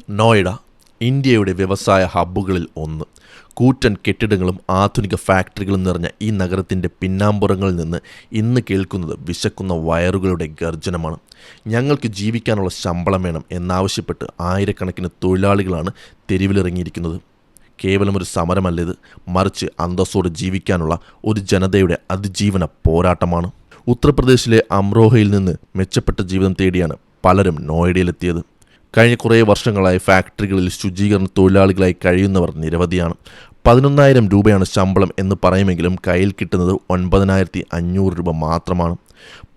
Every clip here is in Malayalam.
നോയിഡ ഇന്ത്യയുടെ വ്യവസായ ഹബ്ബുകളിൽ ഒന്ന്. കൂറ്റൻ കെട്ടിടങ്ങളും ആധുനിക ഫാക്ടറികളും നിറഞ്ഞ ഈ നഗരത്തിൻ്റെ പിന്നാമ്പുറങ്ങളിൽ നിന്ന് ഇന്ന് കേൾക്കുന്നത് വിശക്കുന്ന വയറുകളുടെ ഗർജനമാണ്. ഞങ്ങൾക്ക് ജീവിക്കാനുള്ള ശമ്പളം വേണം എന്നാവശ്യപ്പെട്ട് ആയിരക്കണക്കിന് തൊഴിലാളികളാണ് തെരുവിലിറങ്ങിയിരിക്കുന്നത്. കേവലം ഒരു സമരമല്ലിത്, മറിച്ച് അന്തസ്സോടെ ജീവിക്കാനുള്ള ഒരു ജനതയുടെ അതിജീവന പോരാട്ടമാണ്. ഉത്തർപ്രദേശിലെ അമ്രോഹയിൽ നിന്ന് മെച്ചപ്പെട്ട ജീവിതം തേടിയാണ് പലരും നോയിഡയിലെത്തിയത്. കഴിഞ്ഞ കുറേ വർഷങ്ങളായി ഫാക്ടറികളിൽ ശുചീകരണ തൊഴിലാളികളായി കഴിയുന്നവർ നിരവധിയാണ്. 11,000 രൂപയാണ് ശമ്പളം എന്ന് പറയുമെങ്കിലും കയ്യിൽ കിട്ടുന്നത് 9,500 രൂപ മാത്രമാണ്.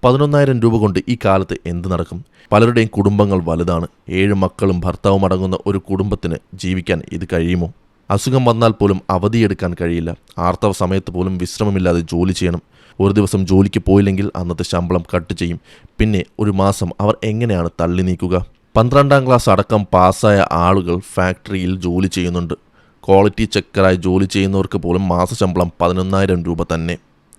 11,000 രൂപ കൊണ്ട് ഈ കാലത്ത് എന്ത് നടക്കും? പലരുടെയും കുടുംബങ്ങൾ വലുതാണ്. 7 മക്കളും ഭർത്താവും അടങ്ങുന്ന ഒരു കുടുംബത്തിന് ജീവിക്കാൻ ഇത് കഴിയുമോ? അസുഖം വന്നാൽ പോലും അവധിയെടുക്കാൻ കഴിയില്ല. ആർത്തവ സമയത്ത് പോലും വിശ്രമമില്ലാതെ ജോലി ചെയ്യണം. ഒരു ദിവസം ജോലിക്ക് പോയില്ലെങ്കിൽ അന്നത്തെ ശമ്പളം കട്ട് ചെയ്യും. പിന്നെ ഒരു മാസം അവർ എങ്ങനെയാണ് തള്ളി നീക്കുക? 12ാം ക്ലാസ് അടക്കം പാസ്സായ ആളുകൾ ഫാക്ടറിയിൽ ജോലി ചെയ്യുന്നുണ്ട്. ക്വാളിറ്റി ചെക്കറായി ജോലി ചെയ്യുന്നവർക്ക് പോലും മാസശമ്പളം 11,000 രൂപ തന്നെ.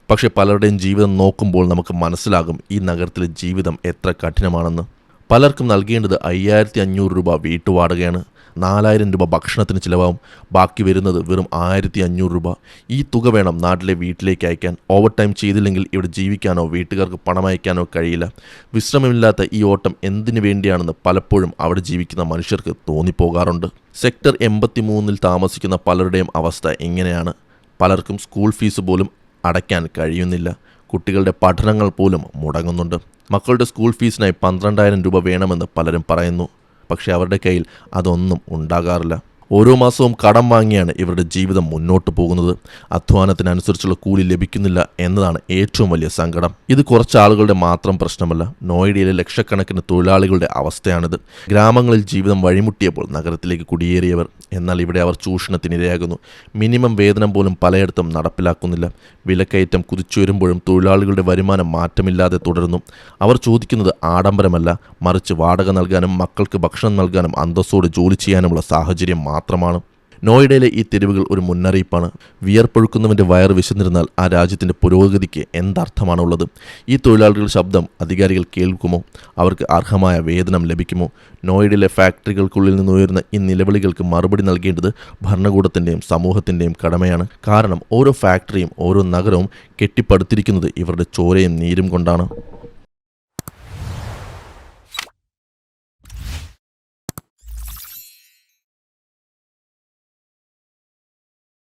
പക്ഷേ പലരുടെയും ജീവിതം നോക്കുമ്പോൾ നമുക്ക് മനസ്സിലാകും ഈ നഗരത്തിലെ ജീവിതം എത്ര കഠിനമാണെന്ന്. പലർക്കും നൽകേണ്ടത് 5,500 രൂപ വീട്ടുവാടകയാണ്. 4,000 രൂപ ഭക്ഷണത്തിന് ചിലവാകും. ബാക്കി വരുന്നത് വെറും 1,500 രൂപ. ഈ തുക വേണം നാട്ടിലെ വീട്ടിലേക്ക് അയക്കാൻ. ഓവർ ടൈം ചെയ്തില്ലെങ്കിൽ ഇവിടെ ജീവിക്കാനോ വീട്ടുകാർക്ക് പണം അയക്കാനോ കഴിയില്ല. വിശ്രമമില്ലാത്ത ഈ ഓട്ടം എന്തിനു വേണ്ടിയാണെന്ന് പലപ്പോഴും അവിടെ ജീവിക്കുന്ന മനുഷ്യർക്ക് തോന്നിപ്പോകാറുണ്ട്. സെക്ടർ 83-ൽ താമസിക്കുന്ന പലരുടെയും അവസ്ഥ ഇങ്ങനെയാണ്. പലർക്കും സ്കൂൾ ഫീസ് പോലും അടയ്ക്കാൻ കഴിയുന്നില്ല. കുട്ടികളുടെ പഠനങ്ങൾ പോലും മുടങ്ങുന്നുണ്ട്. മക്കളുടെ സ്കൂൾ ഫീസിനായി 12,000 രൂപ വേണമെന്ന് പലരും പറയുന്നു. പക്ഷേ അവരുടെ കയ്യിൽ അതൊന്നും ഉണ്ടാകാറില്ല. ഓരോ മാസവും കടം വാങ്ങിയാണ് ഇവരുടെ ജീവിതം മുന്നോട്ട് പോകുന്നത്. അധ്വാനത്തിനനുസരിച്ചുള്ള കൂലി ലഭിക്കുന്നില്ല എന്നതാണ് ഏറ്റവും വലിയ സങ്കടം. ഇത് കുറച്ച് ആളുകളുടെ മാത്രം പ്രശ്നമല്ല, നോയിഡയിലെ ലക്ഷക്കണക്കിന് തൊഴിലാളികളുടെ അവസ്ഥയാണിത്. ഗ്രാമങ്ങളിൽ ജീവിതം വഴിമുട്ടിയപ്പോൾ നഗരത്തിലേക്ക് കുടിയേറിയവർ. എന്നാൽ ഇവിടെ അവർ ചൂഷണത്തിനിരയാകുന്നു. മിനിമം വേതനം പോലും പലയിടത്തും നടപ്പിലാക്കുന്നില്ല. വിലക്കയറ്റം കുതിച്ചുയരുമ്പോഴും തൊഴിലാളികളുടെ വരുമാനം മാറ്റമില്ലാതെ തുടരുന്നു. അവർ ചോദിക്കുന്നത് ആഡംബരമല്ല, മറിച്ച് വാടക നൽകാനും മക്കൾക്ക് ഭക്ഷണം നൽകാനും അന്തസ്സോടെ ജോലി ചെയ്യാനുമുള്ള സാഹചര്യം മാത്രമാണ്. നോയിഡയിലെ ഈ തെരുവുകൾ ഒരു മുന്നറിയിപ്പാണ്. വിയർപ്പൊഴുക്കുന്നവൻ്റെ വയറ് വിശന്നിരുന്നാൽ ആ രാജ്യത്തിൻ്റെ പുരോഗതിക്ക് എന്തർത്ഥമാണുള്ളത്? ഈ തൊഴിലാളികളുടെ ശബ്ദം അധികാരികൾ കേൾക്കുമോ? അവർക്ക് അർഹമായ വേതനം ലഭിക്കുമോ? നോയിഡയിലെ ഫാക്ടറികൾക്കുള്ളിൽ നിന്ന് ഉയരുന്ന ഈ നിലവിളികൾക്ക് മറുപടി നൽകേണ്ടത് ഭരണകൂടത്തിൻ്റെയും സമൂഹത്തിൻ്റെയും കടമയാണ്. കാരണം ഓരോ ഫാക്ടറിയും ഓരോ നഗരവും കെട്ടിപ്പടുത്തിരിക്കുന്നത് ഇവരുടെ ചോരയും നീരും കൊണ്ടാണ്.